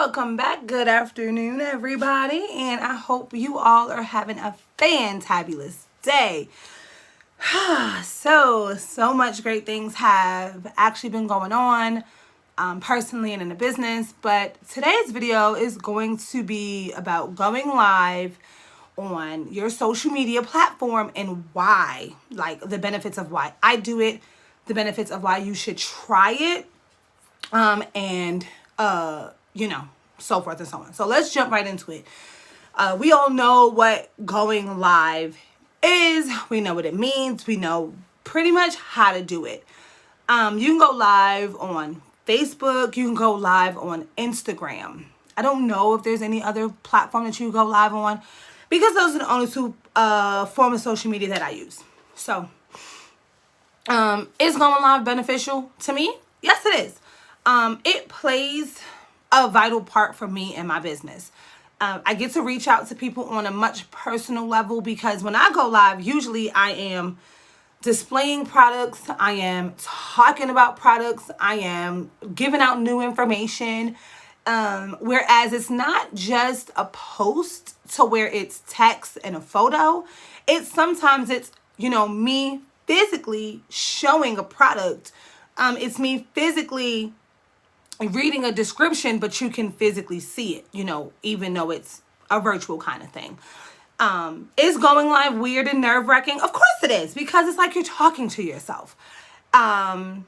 welcome back. Good afternoon, everybody, and I hope you all are having a fantabulous day. So much great things have actually been going on personally and in the business, but today's video is going to be about going live on your social media platform and why, like the benefits of why I do it, the benefits of why you should try it, and so forth and so on. So let's jump right into it. We all know what going live is. We know what it means. We know pretty much how to do it. You can go live on Facebook. You can go live on Instagram. I don't know if there's any other platform that you go live on, because those are the only two forms of social media that I use. So, is going live beneficial to me? Yes, it is. It plays a vital part for me in my business. I get to reach out to people on a much personal level, because when I go live, usually I am displaying products, I am talking about products, I am giving out new information. Whereas it's not just a post to where it's text and a photo. Sometimes it's me physically showing a product. It's me physically reading a description, but you can physically see it, even though it's a virtual kind of thing. Is going live weird and nerve-wracking? Of course it is, because it's like you're talking to yourself. That's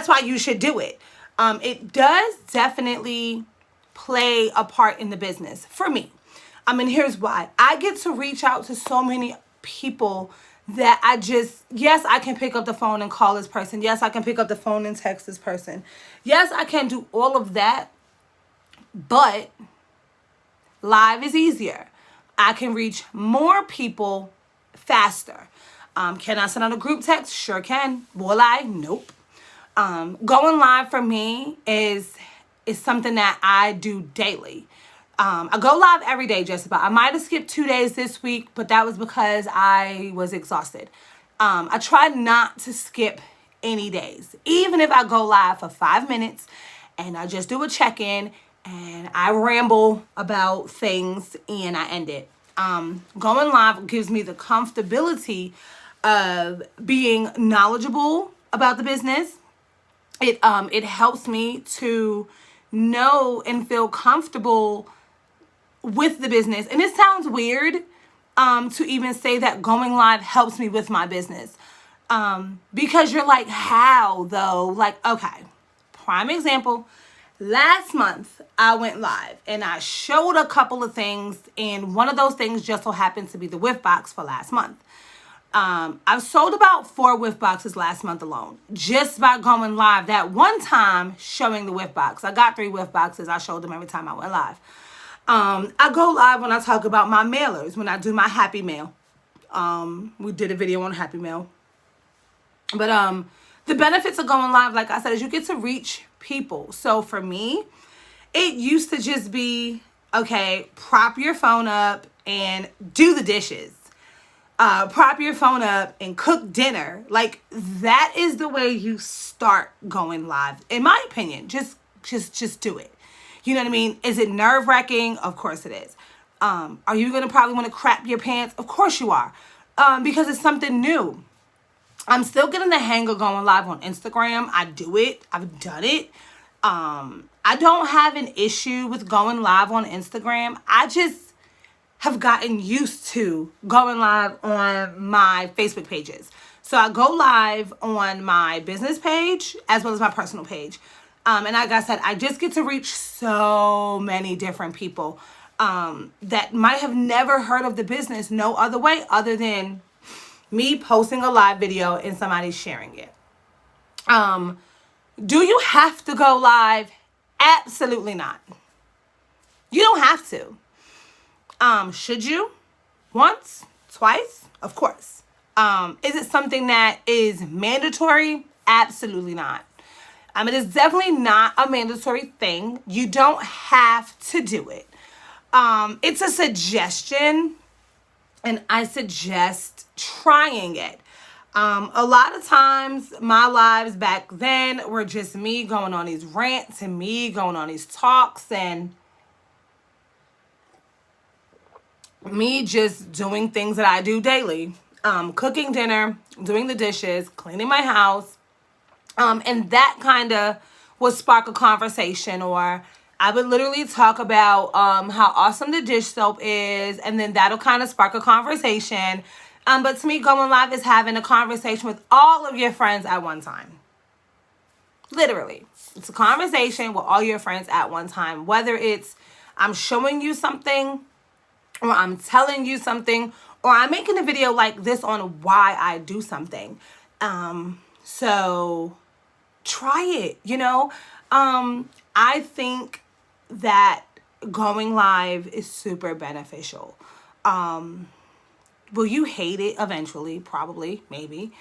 why you should do it. It does definitely play a part in the business for me. And here's why. I get to reach out to so many people that yes, I can pick up the phone and call this person. Yes, I can pick up the phone and text this person. Yes, I can do all of that, but live is easier. I can reach more people faster. Can I send out a group text? Sure can. Will I? Nope. Going live for me is something that I do daily. I go live every day, just about. I might have skipped 2 days this week, but that was because I was exhausted. I try not to skip any days. Even if I go live for 5 minutes and I just do a check-in and I ramble about things and I end it. Going live gives me the comfortability of being knowledgeable about the business. It helps me to know and feel comfortable with the business. And it sounds weird to even say that going live helps me with my business. Because you're like, how though? Like, okay, prime example. Last month, I went live and I showed a couple of things, and one of those things just so happened to be the whiff box for last month. I've sold about 4 whiff boxes last month alone, just by going live that one time showing the whiff box. I got 3 whiff boxes. I showed them every time I went live. I go live when I talk about my mailers, when I do my Happy Mail. We did a video on Happy Mail. But the benefits of going live, like I said, is you get to reach people. So for me, it used to just be, okay, prop your phone up and do the dishes. Prop your phone up and cook dinner. Like, that is the way you start going live. In my opinion, just do it. You know what I mean? Is it nerve-wracking? Of course it is. Are you going to probably want to crap your pants? Of course you are. Because it's something new. I'm still getting the hang of going live on Instagram. I do it. I've done it. I don't have an issue with going live on Instagram. I just have gotten used to going live on my Facebook pages. So I go live on my business page as well as my personal page. And like I said, I just get to reach so many different people that might have never heard of the business no other way other than me posting a live video and somebody sharing it. Do you have to go live? Absolutely not. You don't have to. Should you? Once? Twice? Of course. Is it something that is mandatory? Absolutely not. It is definitely not a mandatory thing. You don't have to do it. It's a suggestion, and I suggest trying it. A lot of times my lives back then were just me going on these rants and me going on these talks and me just doing things that I do daily. Cooking dinner, doing the dishes, cleaning my house. And that kind of would spark a conversation, or I would literally talk about how awesome the dish soap is, and then that'll kind of spark a conversation. But to me, going live is having a conversation with all of your friends at one time. Literally. It's a conversation with all your friends at one time. Whether it's I'm showing you something, or I'm telling you something, or I'm making a video like this on why I do something. So try it, I think that going live is super beneficial. Will you hate it eventually? Probably, maybe.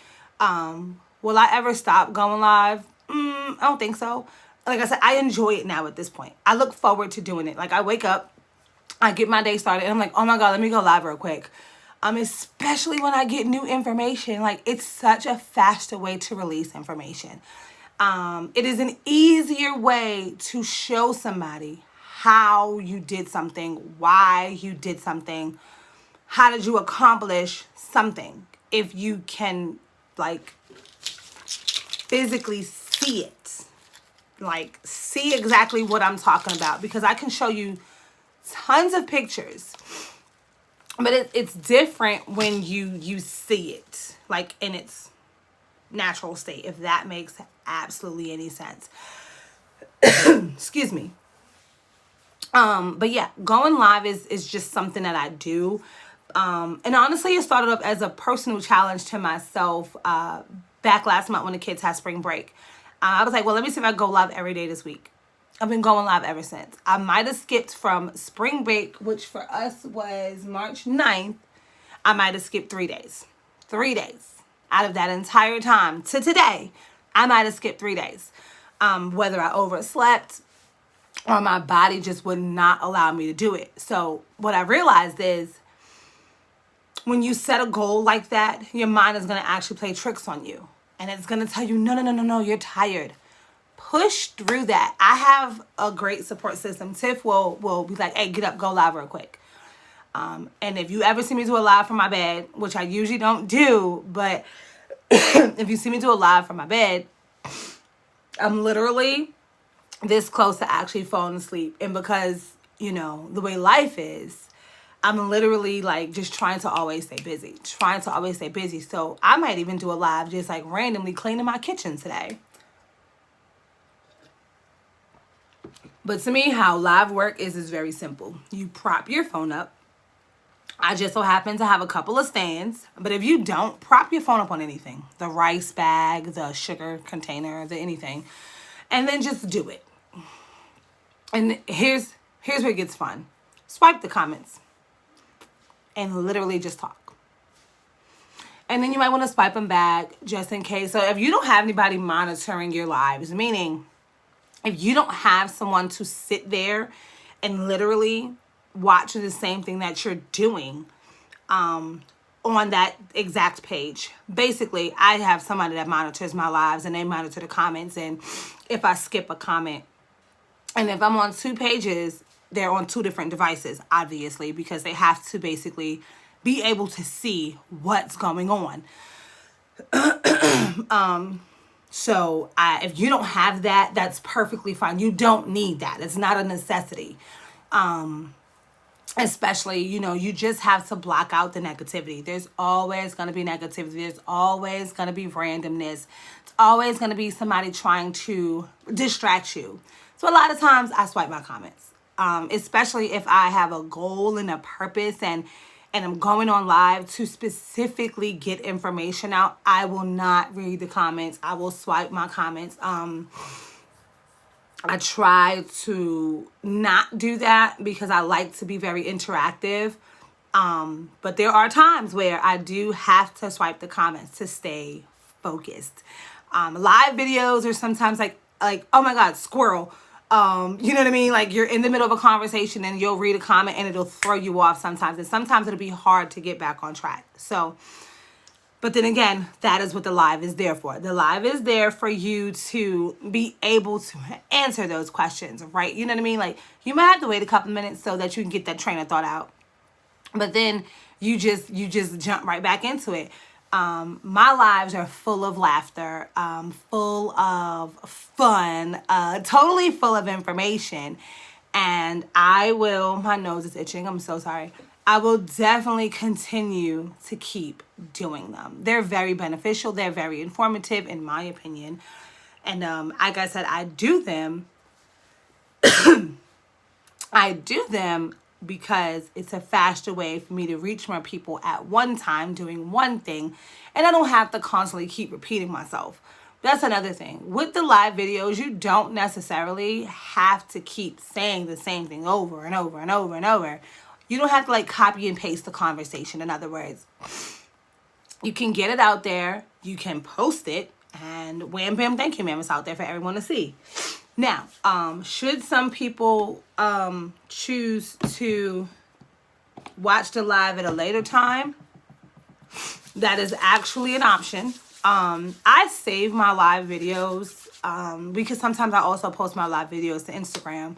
Will I ever stop going live? I don't think so. Like I said, I enjoy it now at this point. I look forward to doing it. Like, I wake up, I get my day started, and I'm like, oh my God, let me go live real quick. Especially when I get new information. Like, it's such a faster way to release information. It is an easier way to show somebody how you did something, why you did something, how did you accomplish something, if you can, like, physically see it. Like, see exactly what I'm talking about, because I can show you tons of pictures, but it's different when you see it, like, in its natural state, if that makes absolutely any sense. Excuse me. But yeah, going live is just something that I do. And honestly, it started up as a personal challenge to myself back last month when the kids had spring break. I was like, well, let me see if I can go live every day this week. I've been going live ever since. I might have skipped from spring break, which for us was March 9th. I might have skipped 3 days. 3 days. Out of that entire time to today, I might have skipped 3 days. Whether I overslept or my body just would not allow me to do it. So what I realized is, when you set a goal like that, your mind is going to actually play tricks on you. And it's going to tell you, no, you're tired. Push through that. I have a great support system. Tiff will be like, hey, get up, go live real quick. And if you ever see me do a live from my bed, which I usually don't do, but if you see me do a live from my bed, I'm literally this close to actually falling asleep. And because, the way life is, I'm literally like just trying to always stay busy. So I might even do a live just like randomly cleaning my kitchen today. But to me, how live work is very simple. You prop your phone up. I just so happen to have a couple of stands. But if you don't, prop your phone up on anything. The rice bag, the sugar container, the anything. And then just do it. And here's where it gets fun. Swipe the comments. And literally just talk. And then you might want to swipe them back just in case. So if you don't have anybody monitoring your lives, meaning if you don't have someone to sit there and literally watch the same thing that you're doing on that exact page. Basically, I have somebody that monitors my lives, and they monitor the comments. And if I skip a comment, and if I'm on 2 pages, they're on 2 different devices, obviously, because they have to basically be able to see what's going on. So if you don't have that, that's perfectly fine. You don't need that. It's not a necessity. Especially, you just have to block out the negativity. There's always going to be negativity. There's always going to be randomness. It's always going to be somebody trying to distract you. So a lot of times I swipe my comments, especially if I have a goal and a purpose and I'm going on live to specifically get information out. I will not read the comments. I will swipe my comments. I try to not do that because I like to be very interactive. But there are times where I do have to swipe the comments to stay focused. Live videos are sometimes like, oh my God, squirrel. You know what I mean? Like, you're in the middle of a conversation and you'll read a comment and it'll throw you off sometimes. And sometimes it'll be hard to get back on track. So But then again, that is what the live is there for. The live is there for you to be able to answer those questions, right? You know what I mean? Like, you might have to wait a couple minutes so that you can get that train of thought out. But then you just jump right back into it. My lives are full of laughter, full of fun, totally full of information. And my nose is itching. I'm so sorry. I will definitely continue to keep doing them. They're very beneficial. They're very informative, in my opinion. And like I said, I do them. I do them because it's a faster way for me to reach more people at one time doing one thing, and I don't have to constantly keep repeating myself. That's another thing. With the live videos, you don't necessarily have to keep saying the same thing over and over and over and over. You don't have to like copy and paste the conversation. In other words, you can get it out there, you can post it, and wham bam thank you ma'am, it's out there for everyone to see. Now, should some people choose to watch the live at a later time, that is actually an option. I save my live videos because sometimes I also post my live videos to Instagram,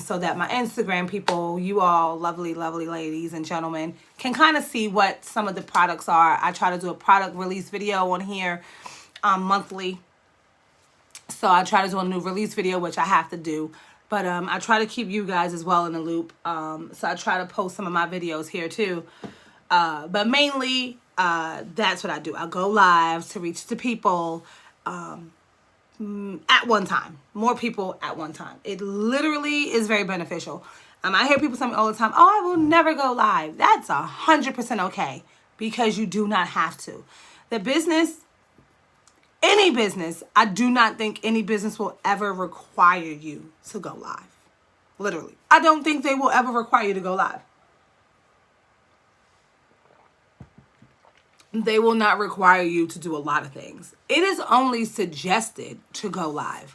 so that my Instagram people, you all lovely, lovely ladies and gentlemen, can kind of see what some of the products are. I try to do a product release video on here monthly. So I try to do a new release video, which I have to do. But I try to keep you guys as well in the loop. So I try to post some of my videos here too. But mainly, that's what I do. I go live to reach the people at one time. More people at one time. It literally is very beneficial. I hear people tell me all the time, oh, I will never go live. That's 100% okay, because you do not have to. The business... Any business, I do not think any business will ever require you to go live. Literally. I don't think they will ever require you to go live. They will not require you to do a lot of things. It is only suggested to go live.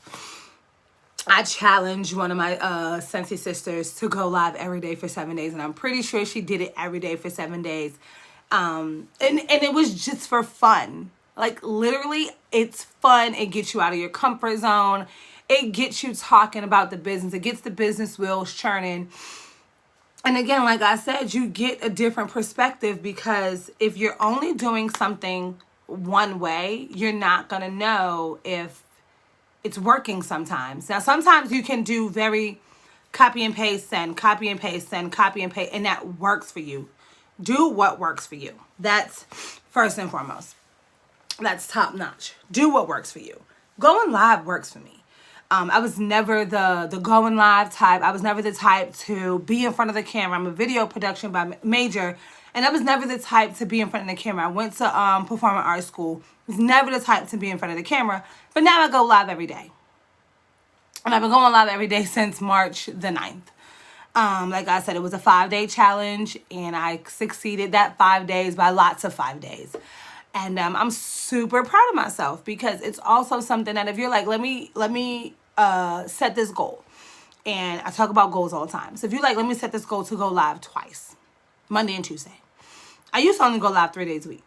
I challenged one of my Scentsy sisters to go live every day for 7 days, and I'm pretty sure she did it every day for 7 days. And it was just for fun. Like, literally, it's fun. It gets you out of your comfort zone. It gets you talking about the business. It gets the business wheels churning. And again, like I said, you get a different perspective, because if you're only doing something one way, you're not going to know if it's working sometimes. Now, sometimes you can do very copy and paste, send, copy and paste, send, copy and paste, and that works for you. Do what works for you. That's first and foremost. That's top notch. Do what works for you. Going live works for me. I was never the going live type. I was never the type to be in front of the camera. I'm a video production by major, and I was never the type to be in front of the camera. I went to performing arts school. I was never the type to be in front of the camera, but now I go live every day. And I've been going live every day since March the 9th. Like I said, it was a 5-day challenge, and I succeeded that 5 days by lots of 5 days. And I'm super proud of myself, because it's also something that if you're like, let me set this goal. And I talk about goals all the time. So if you're like, let me set this goal to go live twice, Monday and Tuesday. I used to only go live 3 days a week.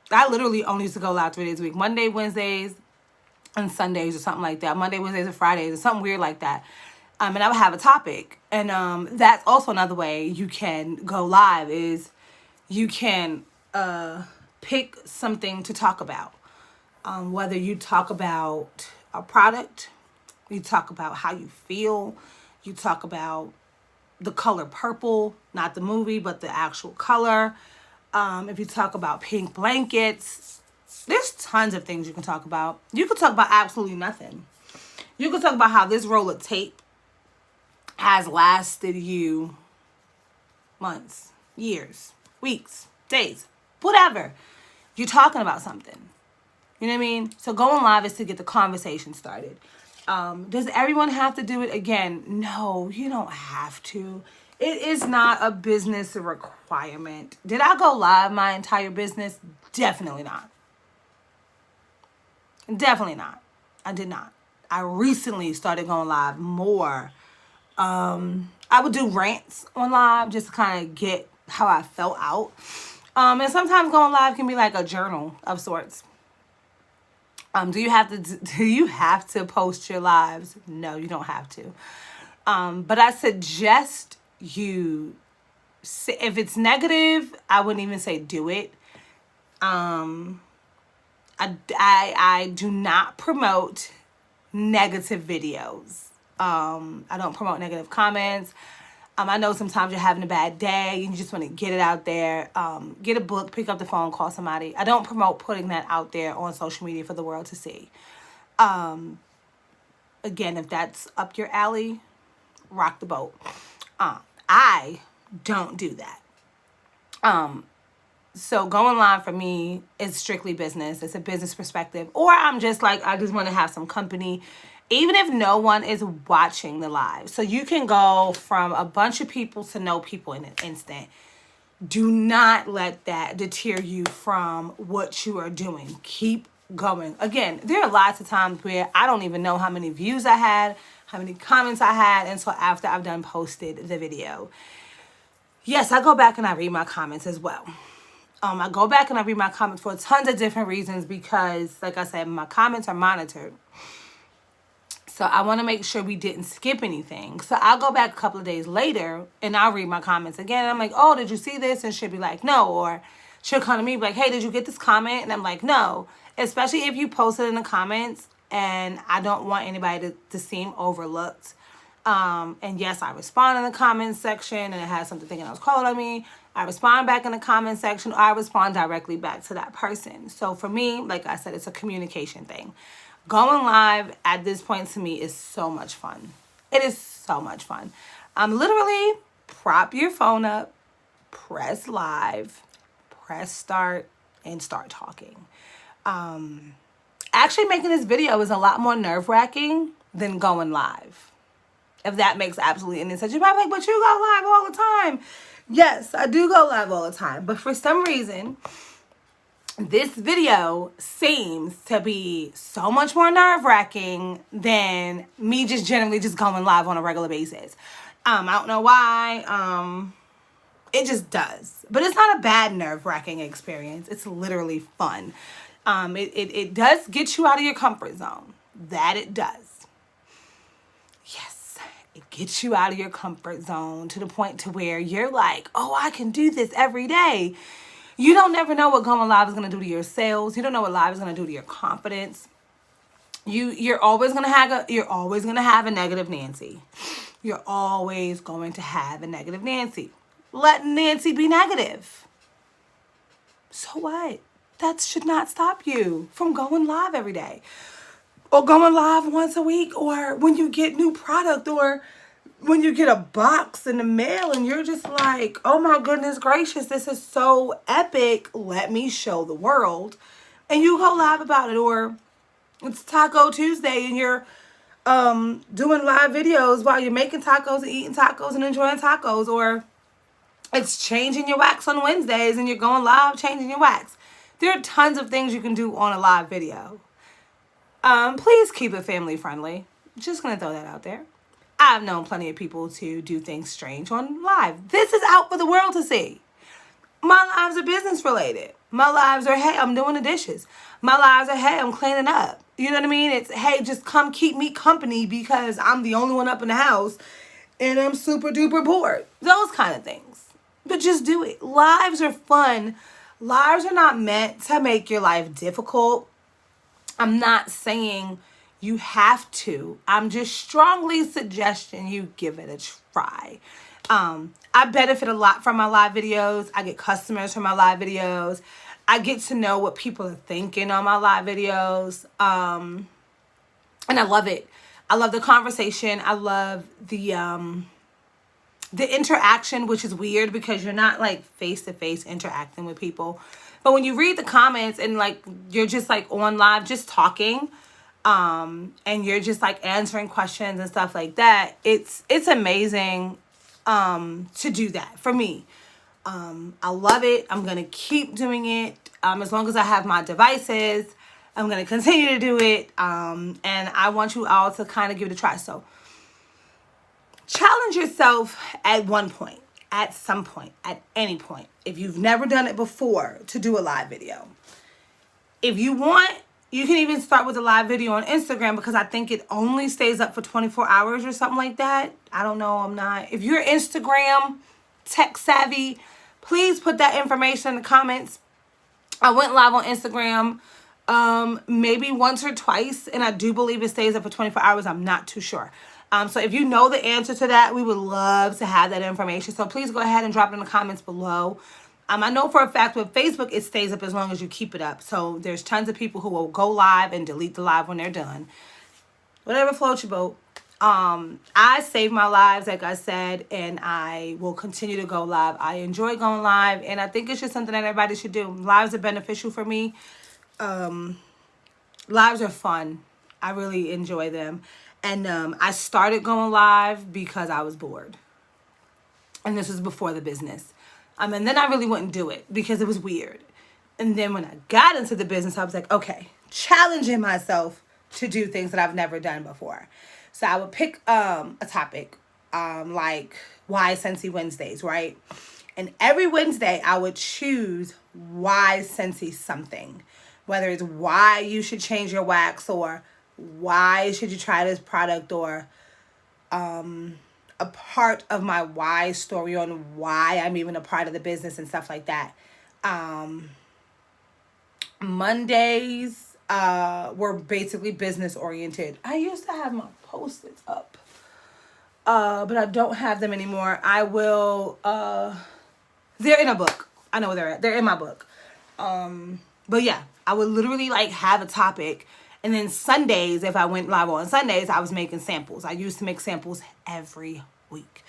I literally only used to go live 3 days a week. Monday, Wednesdays, and Sundays or something like that. Monday, Wednesdays, and Fridays or something weird like that. And I would have a topic. And that's also another way you can go live, is you can pick something to talk about. Whether you talk about a product, you talk about how you feel, you talk about the color purple, not the movie, but the actual color. If you talk about pink blankets, there's tons of things you can talk about. You can talk about absolutely nothing. You can talk about how this roll of tape has lasted you months, years, weeks, days, whatever. You're talking about something. You know what I mean? So going live is to get the conversation started. Does everyone have to do it? Again, no, you don't have to. It is not a business requirement. Did I go live my entire business? Definitely not. Definitely not. I did not. I recently started going live more. I would do rants on live just to kind of get how I felt out. And sometimes going live can be like a journal of sorts. Do you have to post your lives? No, you don't have to. But I suggest you, if it's negative, I wouldn't even say do it. I do not promote negative videos. I don't promote negative comments. I know sometimes you're having a bad day and you just want to get it out there. Get a book, pick up the phone, call somebody. I don't promote putting that out there on social media for the world to see. Again, if that's up your alley, rock the boat. I don't do that. So going live for me is strictly business. It's a business perspective. Or I'm just like, I just want to have some company, even if no one is watching the live. So you can go from a bunch of people to no people in an instant. Do not let that deter you from what you are doing. Keep going. Again, there are lots of times where I don't even know how many views I had, how many comments I had until after I've done posted the video. Yes, I go back and I read my comments as well. I go back and I read my comments for tons of different reasons because, like I said, my comments are monitored. So I want to make sure we didn't skip anything. So I'll go back a couple of days later and I'll read my comments again. And I'm like, oh, did you see this? And she'll be like, no. Or she'll come to me like, hey, did you get this comment? And I'm like, no. Especially if you post it in the comments and I don't want anybody to seem overlooked. And yes, I respond in the comments section and it has something thinking I was calling on me. I respond back in the comment section, or I respond directly back to that person. So for me, like I said, it's a communication thing. Going live at this point to me is so much fun. It is so much fun. Literally prop your phone up, press live, press start, and start talking. Actually making this video is a lot more nerve-wracking than going live. If that makes absolutely any sense. You're probably like, but you go live all the time. Yes, I do go live all the time. But for some reason, this video seems to be so much more nerve-wracking than me just generally just going live on a regular basis. I don't know why. It just does. But it's not a bad nerve-wracking experience. It's literally fun. It does get you out of your comfort zone. That it does. Yes, it gets you out of your comfort zone to the point to where you're like, oh, I can do this every day. You don't never know what going live is going to do to your sales. You don't know what live is going to do to your confidence. You're always going to have a negative Nancy. You're always going to have a negative Nancy. Let Nancy be negative. So what? That should not stop you from going live every day. Or going live once a week, or when you get new product, or when you get a box in the mail and you're just like, oh my goodness gracious, this is so epic. Let me show the world. And you go live about it. Or it's Taco Tuesday and you're doing live videos while you're making tacos and eating tacos and enjoying tacos. Or it's changing your wax on Wednesdays and you're going live changing your wax. There are tons of things you can do on a live video. Please keep it family friendly. Just gonna throw that out there. I've known plenty of people to do things strange on live. This is out for the world to see. My lives are business related. My lives are, hey, I'm doing the dishes. My lives are, hey, I'm cleaning up. You know what I mean? It's, hey, just come keep me company because I'm the only one up in the house and I'm super duper bored. Those kind of things. But just do it. Lives are fun. Lives are not meant to make your life difficult. I'm not saying you have to. I'm just strongly suggesting you give it a try. I benefit a lot from my live videos. I get customers from my live videos. I get to know what people are thinking on my live videos. And I love it. I love the conversation. I love the interaction, which is weird because you're not like face-to-face interacting with people. But when you read the comments and like you're just like on live just talking, and you're just like answering questions and stuff like that, it's amazing to do that for me. I love it. I'm gonna keep doing it as long as I have my devices. I'm gonna continue to do it, and I want you all to kind of give it a try. So challenge yourself at one point. at some point, at any point, if you've never done it before, to do a live video. If you want, you can even start with a live video on Instagram, because I think it only stays up for 24 hours or something like that. I don't know. I'm not. If you're Instagram tech savvy, please put that information in the comments. I went live on Instagram maybe once or twice, and I do believe it stays up for 24 hours. I'm not too sure. So if you know the answer to that, we would love to have that information. So please go ahead and drop it in the comments below. I know for a fact with Facebook, it stays up as long as you keep it up. So there's tons of people who will go live and delete the live when they're done. Whatever floats your boat. I save my lives, like I said, and I will continue to go live. I enjoy going live, and I think it's just something that everybody should do. Lives are beneficial for me. Lives are fun. I really enjoy them. And I started going live because I was bored. And this was before the business. And then I really wouldn't do it because it was weird. And then when I got into the business, I was like, okay, challenging myself to do things that I've never done before. So I would pick a topic, like why Scentsy Wednesdays, right? And every Wednesday I would choose why Scentsy something. Whether it's why you should change your wax, or why should you try this product, or a part of my why story on why I'm even a part of the business and stuff like that. Mondays were basically business oriented. I used to have my Post-its up, but I don't have them anymore. I will, they're in a book. I know where they're at. They're in my book. But yeah, I would literally like have a topic. And then Sundays, if I went live on Sundays, I was making samples. I used to make samples every week.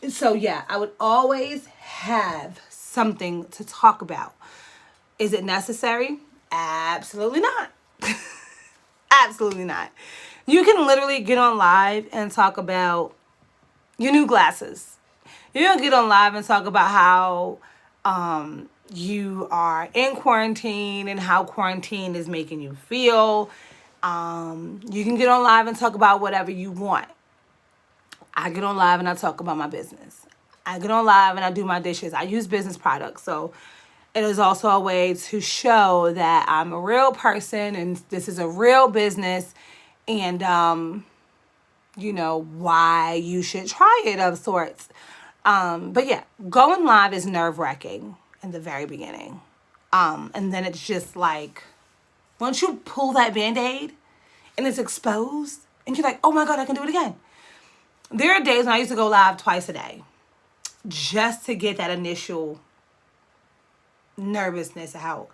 So yeah, I would always have something to talk about. Is it necessary? Absolutely not. Absolutely not. You can literally get on live and talk about your new glasses. You can get on live and talk about how you are in quarantine and how quarantine is making you feel. You can get on live and talk about whatever you want. I get on live and I talk about my business. I get on live and I do my dishes. I use business products. So it is also a way to show that I'm a real person and this is a real business, and, you know, why you should try it of sorts. But yeah, going live is nerve-wracking in the very beginning. And then it's just like, once you pull that Band-Aid and it's exposed and you're like, oh my God, I can do it again. There are days when I used to go live twice a day just to get that initial nervousness out.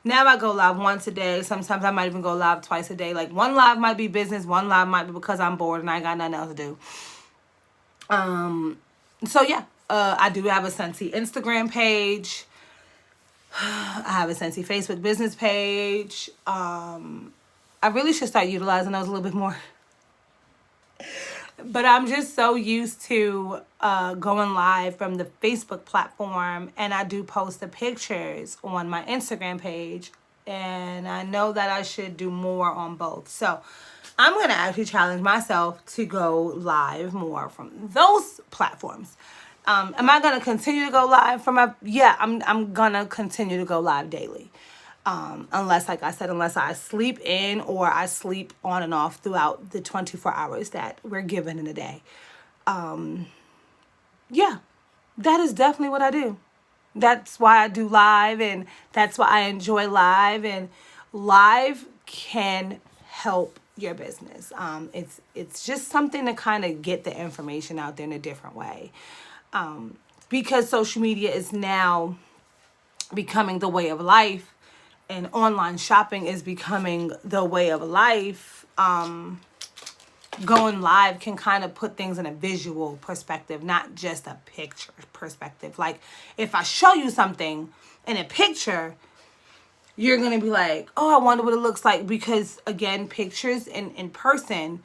Now I go live once a day. Sometimes I might even go live twice a day. Like one live might be business, one live might be because I'm bored and I ain't got nothing else to do. So yeah, I do have a Scentsy Instagram page. I have a Scentsy Facebook business page. I really should start utilizing those a little bit more. But I'm just so used to going live from the Facebook platform, and I do post the pictures on my Instagram page, and I know that I should do more on both. So I'm going to actually challenge myself to go live more from those platforms. Am I going to continue to go live from my... Yeah, I'm going to continue to go live daily. Unless, like I said, unless I sleep in or I sleep on and off throughout the 24 hours that we're given in a day. Yeah, that is definitely what I do. That's why I do live, and that's why I enjoy live, and live can help your business. It's just something to kind of get the information out there in a different way. Because social media is now becoming the way of life, and online shopping is becoming the way of life, going live can kind of put things in a visual perspective, not just a picture perspective. Like if I show you something in a picture, you're going to be like, oh, I wonder what it looks like. Because again, pictures in person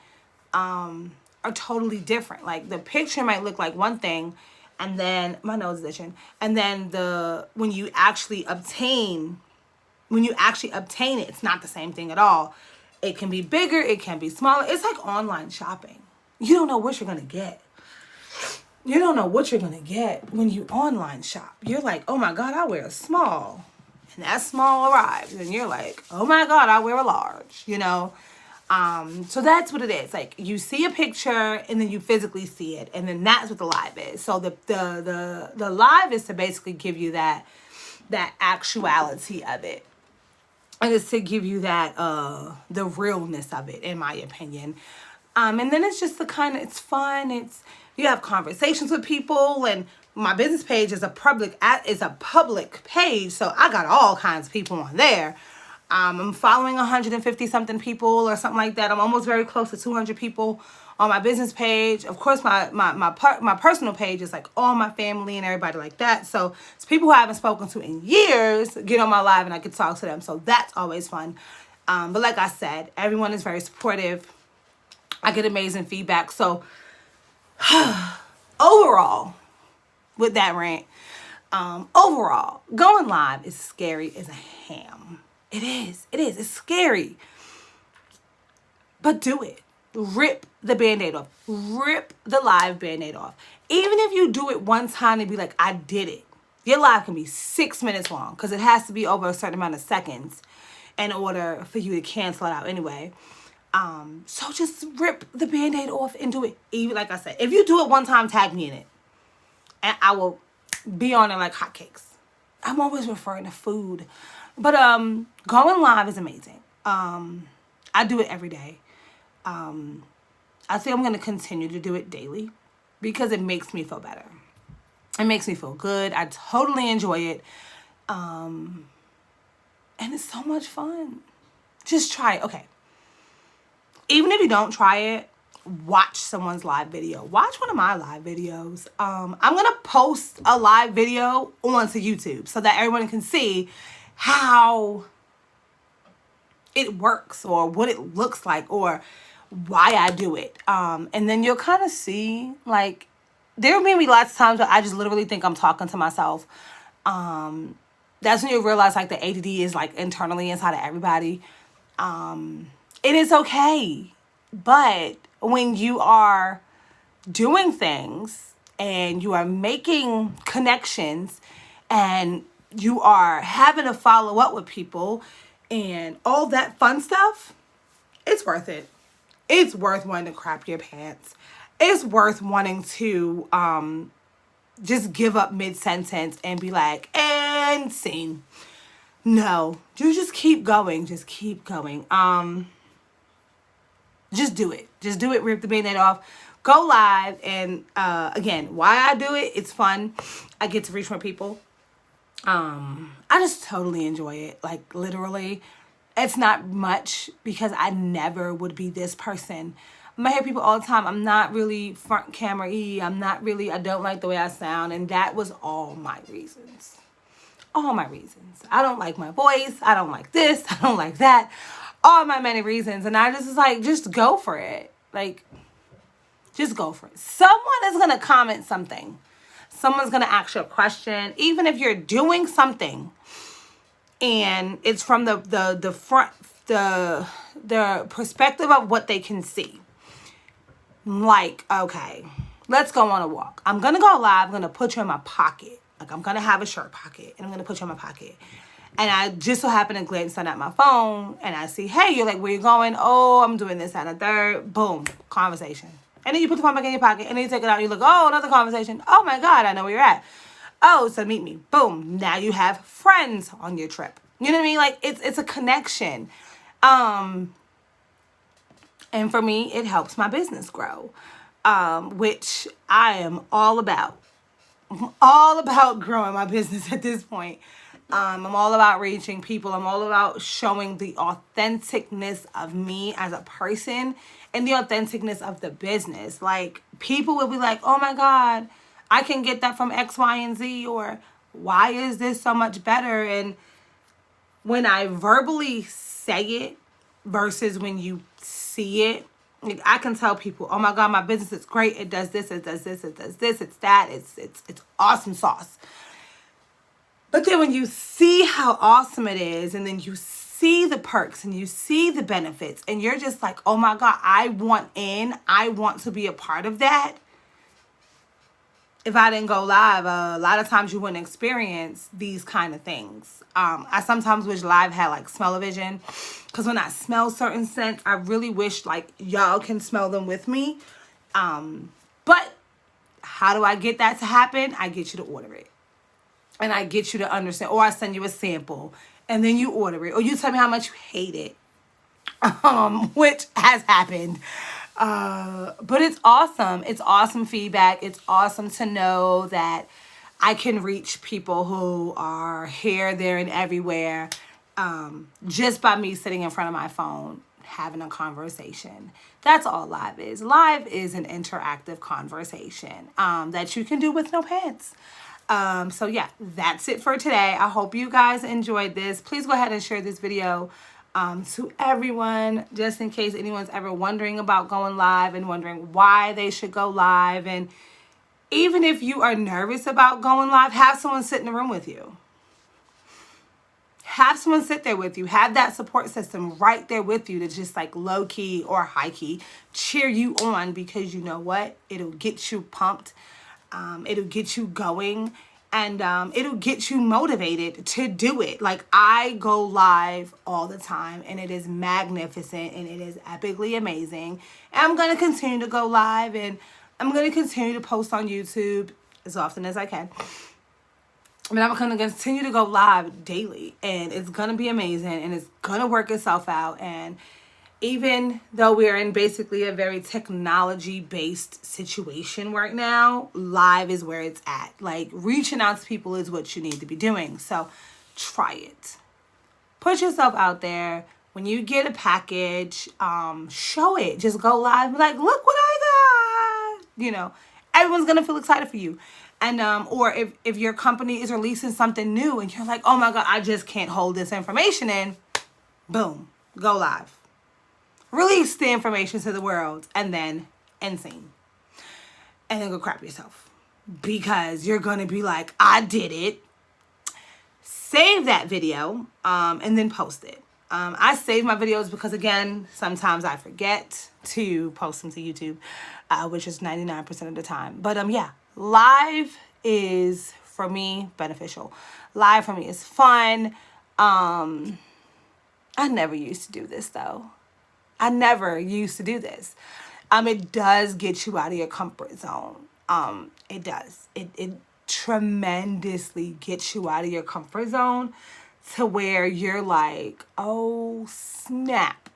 are totally different. Like the picture might look like one thing, and then my nose is itching. And then when you actually obtain it, it's not the same thing at all. It can be bigger, it can be smaller. It's like online shopping. You don't know what you're going to get. you don't know what you're going to get when you online shop. You're like, oh my God, I wear a small. And that small arrives. And you're like, oh my God, I wear a large, you know? So that's what it is. Like, you see a picture and then you physically see it. And then that's what the live is. So the live is to basically give you that actuality of it. And it's to give you that, the realness of it, in my opinion. And then it's just it's fun. You have conversations with people, and my business page is a public page. So I got all kinds of people on there. I'm following 150 something people or something like that. I'm almost very close to 200 people on my business page. Of course, my personal page is like all my family and everybody like that. So it's people who I haven't spoken to in years get on my live and I can talk to them. So that's always fun. But like I said, everyone is very supportive. I get amazing feedback. So overall, with that rant, overall, going live is scary as a ham. It is. It's scary. But do it. Rip the Band-Aid off. Rip the live Band-Aid off. Even if you do it one time and be like, I did it. Your live can be 6 minutes long because it has to be over a certain amount of seconds in order for you to cancel it out anyway. So just rip the Band-Aid off and do it. Even like I said, if you do it one time, tag me in it. And I will be on it like hotcakes. I'm always referring to food. But going live is amazing. I do it every day. I think I'm going to continue to do it daily because it makes me feel better. It makes me feel good. I totally enjoy it. And it's so much fun. Just try it. Okay. Even if you don't try it, watch someone's live video. Watch one of my live videos. I'm going to post a live video onto YouTube so that everyone can see how it works or what it looks like or why I do it. And then you'll kind of see, like, there may be lots of times where I just literally think I'm talking to myself. That's when you realize, like, the ADD is, like, internally inside of everybody. It is okay. But when you are doing things and you are making connections and you are having to follow up with people and all that fun stuff, it's worth it. It's worth wanting to crap your pants. It's worth wanting to just give up mid-sentence and be like, and scene. No, you just keep going. Just keep going. Just do it. Just do it. Rip the Band-Aid off. Go live. And again, why I do it, it's fun. I get to reach more people. I just totally enjoy it. Like, literally, it's not much because I never would be this person. I hear people all the time, I'm not really front camera-y. I don't like the way I sound. And that was all my reasons. All my reasons. I don't like my voice. I don't like this. I don't like that. All my many reasons. And I just was like, just go for it. Like, just go for it. Someone is going to comment something. Someone's going to ask you a question. Even if you're doing something and it's from the front, the perspective of what they can see. Like, okay, let's go on a walk. I'm going to go live. I'm going to put you in my pocket. Like, I'm going to have a shirt pocket and I'm going to put you in my pocket. And I just so happen to glance down at my phone and I see, hey, you're like, where you going? Oh, I'm doing this and a third. Boom, conversation. And then you put the phone back in your pocket and then you take it out and you look, oh, another conversation. Oh my God, I know where you're at. Oh, so meet me. Boom. Now you have friends on your trip. You know what I mean? Like, it's a connection. And for me, it helps my business grow, which I am all about. I'm all about growing my business at this point. I'm all about reaching people. I'm all about showing the authenticness of me as a person and the authenticness of the business. Like, people will be like, oh my God, I can get that from X, Y, and Z, or why is this so much better? And when I verbally say it versus when you see it, like, I can tell people, oh my God, my business is great. It does this, it does this, it does this, it's that, it's awesome sauce. But then when you see how awesome it is, and then you see the perks and you see the benefits, and you're just like, oh my God, I want to be a part of that. if I didn't go live, a lot of times you wouldn't experience these kind of things. I sometimes wish live had like smell-o-vision, because when I smell certain scents, I really wish like y'all can smell them with me. But how do I get that to happen? I get you to order it. And I get you to understand, or I send you a sample and then you order it, or you tell me how much you hate it, which has happened. But it's awesome. It's awesome feedback. It's awesome to know that I can reach people who are here, there, and everywhere, just by me sitting in front of my phone having a conversation. That's all live is. Live is an interactive conversation that you can do with no pants. So yeah, that's it for today. I hope you guys enjoyed this. Please go ahead and share this video to everyone, just in case anyone's ever wondering about going live and wondering why they should go live. And even if you are nervous about going live, have someone sit in the room with you. Have someone sit there with you. Have that support system right there with you to just like low key or high key cheer you on, because you know what? It'll get you pumped. It'll get you going, and it'll get you motivated to do it. Like, I go live all the time, and it is magnificent, and it is epically amazing. And I'm going to continue to go live, and I'm going to continue to post on YouTube as often as I can. I mean, I'm going to continue to go live daily, and it's going to be amazing, and it's going to work itself out. And even though we're in basically a very technology-based situation right now, live is where it's at. Like, reaching out to people is what you need to be doing. So try it. Put yourself out there. When you get a package, show it. Just go live. Be like, look what I got. You know, everyone's going to feel excited for you. And or if your company is releasing something new and you're like, oh my God, I just can't hold this information in. Boom. Go live. Release the information to the world, and then end scene. And then go crap yourself, because you're going to be like, I did it. Save that video and then post it. I save my videos because, again, sometimes I forget to post them to YouTube, which is 99% of the time. But yeah, live is, for me, beneficial. Live for me is fun. I never used to do this, though. I never used to do this. It does get you out of your comfort zone. It does. It tremendously gets you out of your comfort zone to where you're like, oh, snap,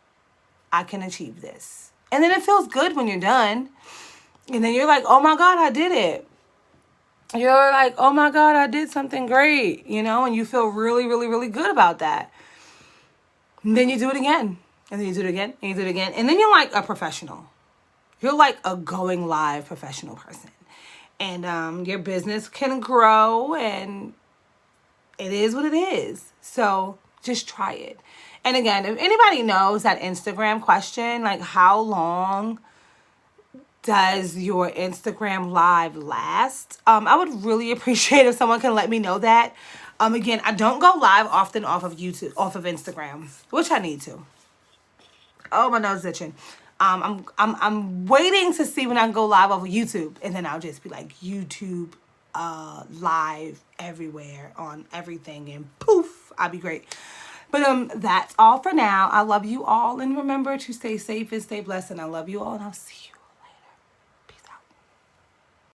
I can achieve this. And then it feels good when you're done. And then you're like, oh my God, I did it. You're like, oh my God, I did something great, you know, and you feel really, really, really good about that. And then you do it again. And then you do it again, and you do it again. And then you're like a professional. You're like a going live professional person. And your business can grow, and it is what it is. So just try it. And again, if anybody knows that Instagram question, like how long does your Instagram live last? I would really appreciate if someone can let me know that. Again, I don't go live often off of YouTube, off of Instagram, which I need to. Oh, my nose is itching. I'm waiting to see when I can go live off of YouTube, and then I'll just be like YouTube live everywhere on everything, and poof, I'll be great. But that's all for now. I love you all, and remember to stay safe and stay blessed, and I love you all, and I'll see you